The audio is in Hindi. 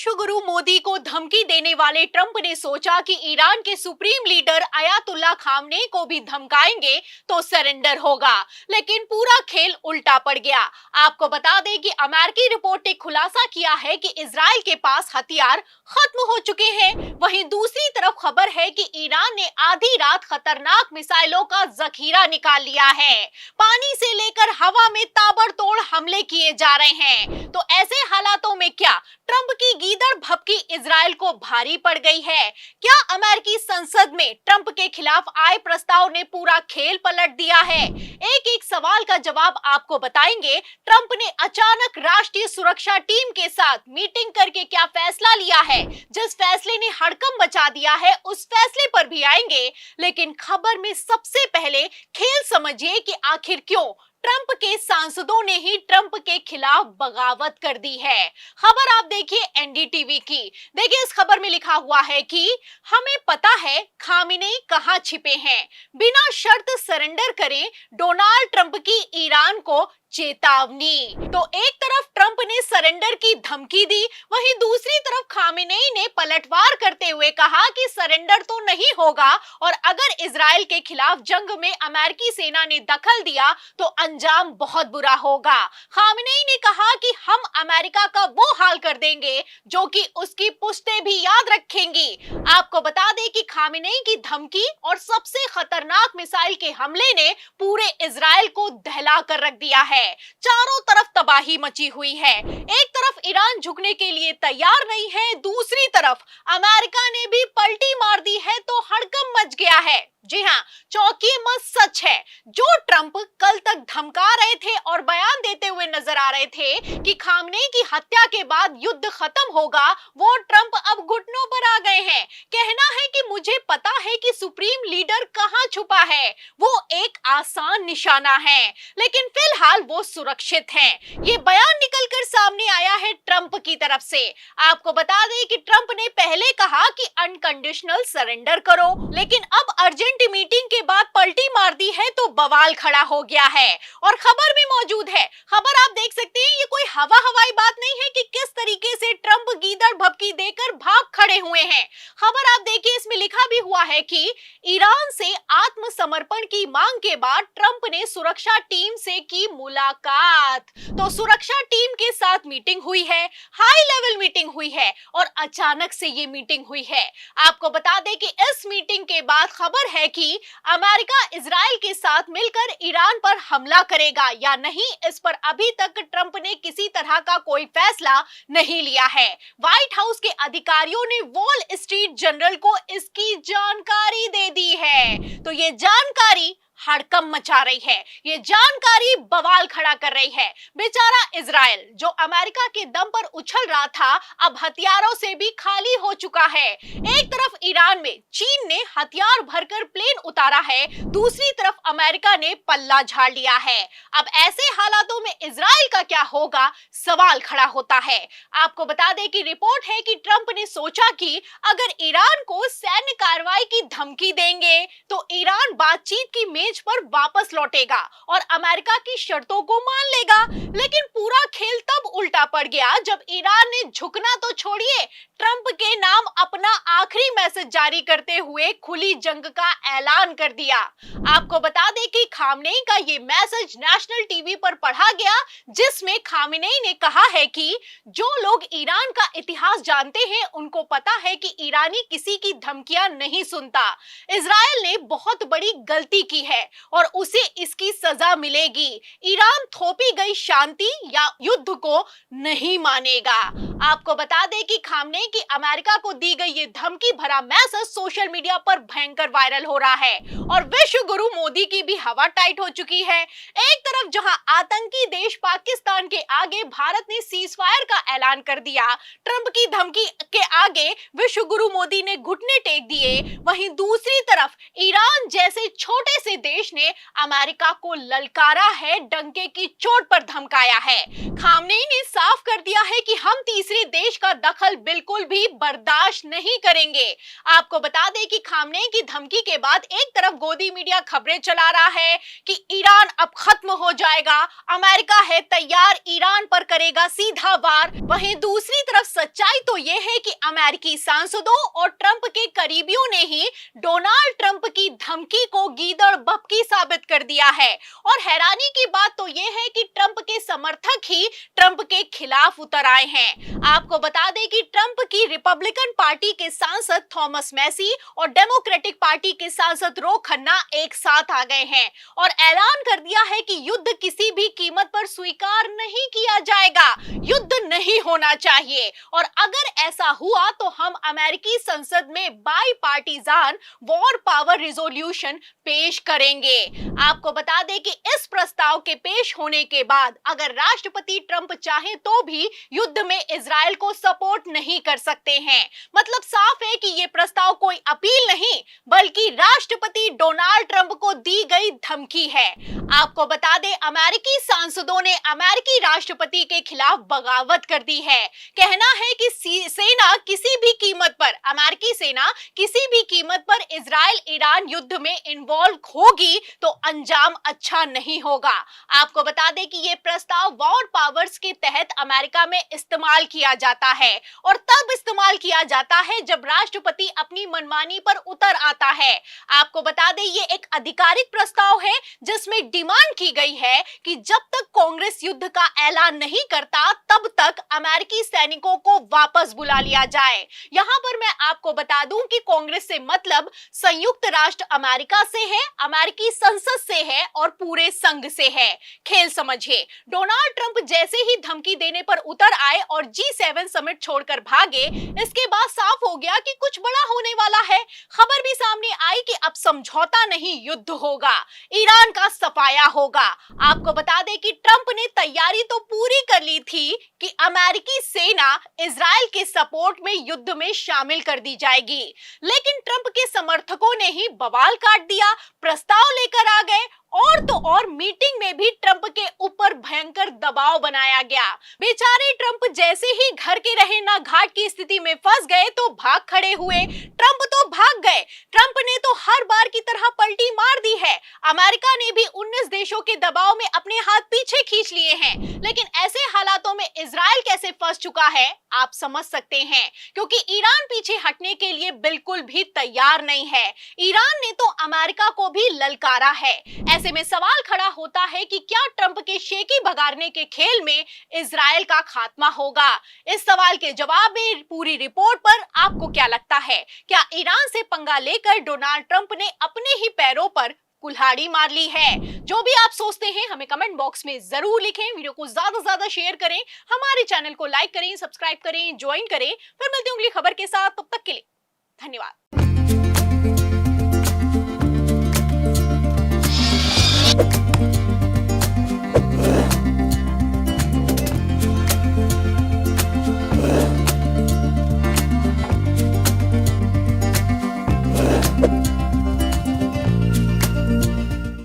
विश्व गुरु मोदी को धमकी देने वाले ट्रंप ने सोचा कि ईरान के सुप्रीम लीडर अयातुल्ला खामनेई को भी धमकाएंगे तो सरेंडर होगा, लेकिन पूरा खेल उल्टा पड़ गया। आपको बता दें कि अमेरिकी रिपोर्ट ने खुलासा किया है कि इजराइल के पास हथियार खत्म हो चुके हैं। वहीं दूसरी तरफ खबर है कि ईरान ने आधी रात खतरनाक मिसाइलों का जखीरा निकाल लिया है। पानी से लेकर हवा में ताबड़तोड़ हमले किए जा रहे हैं। तो ऐसे हालातों में क्या ट्रंप की गीदड़ भभकी इजराइल को भारी पड़ गई है? क्या अमेरिकी संसद में ट्रंप के खिलाफ आए प्रस्ताव ने पूरा खेल पलट दिया है? एक एक सवाल का जवाब आपको बताएंगे। ट्रंप ने अचानक राष्ट्रीय सुरक्षा टीम के साथ मीटिंग करके क्या फैसला लिया है? जिस फैसले ने हड़कंप मचा दिया है उस फैसले पर भी आएंगे, लेकिन खबर में सबसे पहले खेल समझिए कि आखिर क्यों ट्रंप के सांसदों ने ही ट्रंप के खिलाफ बगावत कर दी है। खबर आप देखिए एनडीटीवी की। देखिए इस खबर में लिखा हुआ है कि हमें पता है खामेनेई कहां छिपे हैं, बिना शर्त सरेंडर करें डोनाल्ड ट्रंप की ईरान को चेतावनी। तो एक तरफ ट्रंप ने सरेंडर की धमकी दी, वहीं दूसरी तरफ खामेनेई ने पलटवार करते हुए कहा कि सरेंडर तो नहीं होगा और अगर इजराइल के खिलाफ जंग में अमेरिकी सेना ने दखल दिया तो अंजाम बहुत बुरा होगा। खामेनेई ने कहा कि हम अमेरिका का वो हाल कर देंगे जो कि उसकी पुश्तें भी याद रखेंगी। आपको बता दें कि खामेनेई की धमकी और सबसे खतरनाक मिसाइल के हमले ने पूरे इजराइल को दहला कर रख दिया है। चारों तरफ तबाही मची हुई है। एक तरफ ईरान झुकने के लिए तैयार नहीं है, दूसरी तरफ अमेरिका ने भी पलटी मार दी है तो हड़कंप मच गया है। जी हाँ, चौंकिए मत, सच है। जो ट्रंप कल तक धमका रहे थे और बयान देते हुए नजर आ रहे थे कि खामनेई की हत्या के बाद युद्ध खत्म होगा, वो ट्रंप अब घुटनों पर आ गए हैं। कहना है कि मुझे पता है कि सुप्रीम लीडर कहां छुपा है, वो एक आसान निशाना है, लेकिन फिलहाल वो सुरक्षित हैं। ये बयान निकलकर सामने आया है ट्रंप की तरफ से। आपको बता दें कि ट्रंप ने पहले कहा कि अनकंडीशनल सरेंडर करो, लेकिन अब अर्जेंट मीटिंग के बाद पलटी मार दी है तो बवाल खड़ा हो गया है। और खबर भी मौजूद है। खबर आप देख सकते हैं, ये कोई हवा हवाई बात नहीं है कि किस तरीके से ट्रंप गीदड़ भभकी देकर भाग खड़े हुए हैं। खबर आप देखिए, इसमें लिखा भी हुआ है कि ईरान से आत्मसमर्पण की मांग के बाद ट्रंप ने सुरक्षा टीम से की मुलाकात। तो सुरक्षा टीम के साथ मीटिंग हुई है, हाई लेवल मीटिंग हुई है और अचानक से ये मीटिंग हुई है। आपको बता दें कि इस मीटिंग के बाद खबर है कि अमेरिका इजराइल के साथ मिलकर ईरान पर हमला करेगा या नहीं, इस पर अभी तक ट्रंप ने किसी तरह का कोई फैसला नहीं लिया है। व्हाइट हाउस के अधिकारियों ने वॉल स्ट्रीट जर्नल को इसकी जानकारी दे दी है। तो ये जानकारी हड़कंप मचा रही है, ये जानकारी बवाल खड़ा कर रही है। बेचारा इजराइल जो अमेरिका के दम पर उछल रहा था, अब हथियारों से भी खाली हो चुका है। एक तरफ ईरान में चीन ने हथियार भरकर प्लेन उतारा है, दूसरी तरफ अमेरिका ने पल्ला झाड़ लिया है। अब ऐसे हालातों में इजराइल का क्या होगा, सवाल खड़ा होता है। आपको बता दें कि रिपोर्ट है कि ट्रंप ने सोचा कि अगर ईरान को सैन्य कार्रवाई की धमकी देंगे तो ईरान बातचीत की मेज पर वापस लौटेगा और अमेरिका की शर्तों को मान लेगा। लेकिन पूरा खेल तब उल्टा पड़ गया जब ईरान ने झुकना तो छोड़िए, ट्रंप के नाम अपना आखिरी मैसेज जारी करते हुए खुली जंग का ऐलान कर दिया। आपको बता दें कि खामनेई का ये मैसेज नेशनल टीवी पर पढ़ा गया, जिसमें खामनेई ने कहा है कि जो लोग ईरान का इतिहास जानते हैं उनको पता है कि ईरानी किसी की धमकियां नहीं सुनता। इजराइल ने बहुत बड़ी गलती की है और उसे इसकी सजा मिलेगी। ईरान थोपी गई शांति या युद्ध को नहीं मानेगा। आपको बता दें कि खामनेई की अमेरिका को दी गई ये धमकी भरा मैसेज सोशल मीडिया पर भयंकर वायरल हो रहा है और विश्व गुरु मोदी की भी हवा टाइट हो चुकी है। एक तरफ जहां आतंकी देश पाकिस्तान के आगे भारत ने सीज फायर का ऐलान कर दिया, ट्रंप की धमकी के आगे विश्व गुरु मोदी ने घुटने टेक दिए, वहीं दूसरी तरफ ईरान जैसे छोटे से देश ने अमेरिका को ललकारा है, डंके की चोट पर धमकाया है। खामनेई ने साफ कर दिया है कि हम तीसरे देश का दखल बिल्कुल भी बर्दाश्त नहीं करेंगे। आपको बता दें कि खामनेई की धमकी के बाद एक तरफ गोदी मीडिया खबरें चला रहा है कि ईरान अब खत्म हो जाएगा, अमेरिका है तैयार ईरान पर करेगा सीधा वार। वहीं दूसरी तरफ सच्चाई तो यह है कि अमेरिकी सांसदों और ट्रंप के करीबियों ने ही डोनाल्ड ट्रंप की धमकी को गीदड़ बप्पी साबित कर दिया है। और हैरानी की बात तो यह है कि ट्रंप के समर्थक ही ट्रंप के खिलाफ उतर आए हैं। आपको बता दें कि ट्रंप की रिपब्लिकन पार्टी के सांसद थॉमस मैसी और डेमोक्रेटिक पार्टी के सांसद रो खन्ना एक साथ आ गए हैं और ऐलान कर दिया है कि युद्ध किसी भी कीमत पर स्वीकार नहीं किया जाएगा, युद्ध नहीं होना चाहिए। और अगर ऐसा हुआ तो हम अमेरिकी संसद में by partisan war power resolution पेश करेंगे। आपको बता दें कि इस प्रस्ताव के पेश होने के बाद अगर राष्ट्रपति ट्रंप चाहे तो भी युद्ध में इजराइल को सपोर्ट नहीं कर सकते हैं। मतलब साफ है कि यह प्रस्ताव कोई अपील नहीं बल्कि राष्ट्रपति डोनाल्ड ट्रंप को दी गई धमकी है। आपको बता दें अमेरिकी सांसदों ने अमेरिकी राष्ट्रपति के खिलाफ बगावत कर दी है। कहना है कि सेना किसी भी कीमत पर, अमेरिकी सेना किसी भी कीमत पर इजराइल ईरान युद्ध में इन्वॉल्व होगी तो अंजाम अच्छा नहीं होगा। आपको बता दें कि यह प्रस्ताव वॉर पावर्स के तहत अमेरिका में इस्तेमाल किया जाता है और तब इस्तेमाल किया जाता है जब राष्ट्रपति अपनी मनमानी पर उतर आता है। आपको बता दें ये एक आधिकारिक प्रस्ताव है जिसमें डिमांड की गई है कि जब तक कांग्रेस युद्ध का ऐलान नहीं करता तब तक अमेरिकी सैनिकों को वापस बुला लिया जाए। यहां पर मैं आपको बता दूं कि कांग्रेस से मतलब संयुक्त राष्ट्र अमेरिका से है, अमेरिकी संसद से है और पूरे संघ से है। खेल समझिए, डोनाल्ड ट्रंप जैसे ही धमकी देने पर उतर आए और G7 समिट छोड़कर भागे, इसके बाद साफ हो गया कि कुछ बड़ा होने वाला है। खबर भी सामने आई कि अब समझौता नहीं युद्ध होगा, ईरान का सफाया होगा। आपको बता दें कि ट्रंप ने तैयारी तो पूरी कर ली थी कि अमेरिकी सेना इजराइल के सपोर्ट में युद्ध में शामिल कर दी जाएगी, लेकिन ट्रंप के समर्थकों ने ही बवाल काट दिया, प्रस्ताव लेकर आ गए और तो और मीटिंग में भी ट्रंप के ऊपर भयंकर दबाव बनाया गया। बेचारे ट्रंप जैसे ही घर के रहे ना घाट की स्थिति में फंस गए तो भाग खड़े हुए। ट्रंप तो भाग गए, ट्रंप ने तो हर बार की तरह पलटी मार दी है। अमेरिका ने भी 19 देशों के दबाव में अपने हाथ पीछे खींच लिए हैं, लेकिन ऐसे हालातों में इजराइल कैसे फंस चुका है आप समझ सकते हैं, क्योंकि ईरान पीछे हटने के लिए बिल्कुल भी तैयार नहीं है। ईरान ने तो अमेरिका को भी ललकारा है। ऐसे में सवाल खड़ा होता है कि क्या ट्रंप के शेकी भगाड़ने के खेल में इजराइल का खात्मा होगा? इस सवाल के जवाब में पूरी रिपोर्ट पर आपको क्या लगता है? क्या ईरान से पंगा लेकर डोनाल्ड ट्रंप ने अपने ही पैरों पर कुल्हाड़ी मार ली है? जो भी आप सोचते हैं हमें कमेंट बॉक्स में जरूर लिखें। वीडियो को ज्यादा से ज्यादा शेयर करें, हमारे चैनल को लाइक करें, सब्सक्राइब करें, ज्वाइन करें। फिर मिलते हैं अगली खबर के साथ, तब तक के लिए धन्यवाद।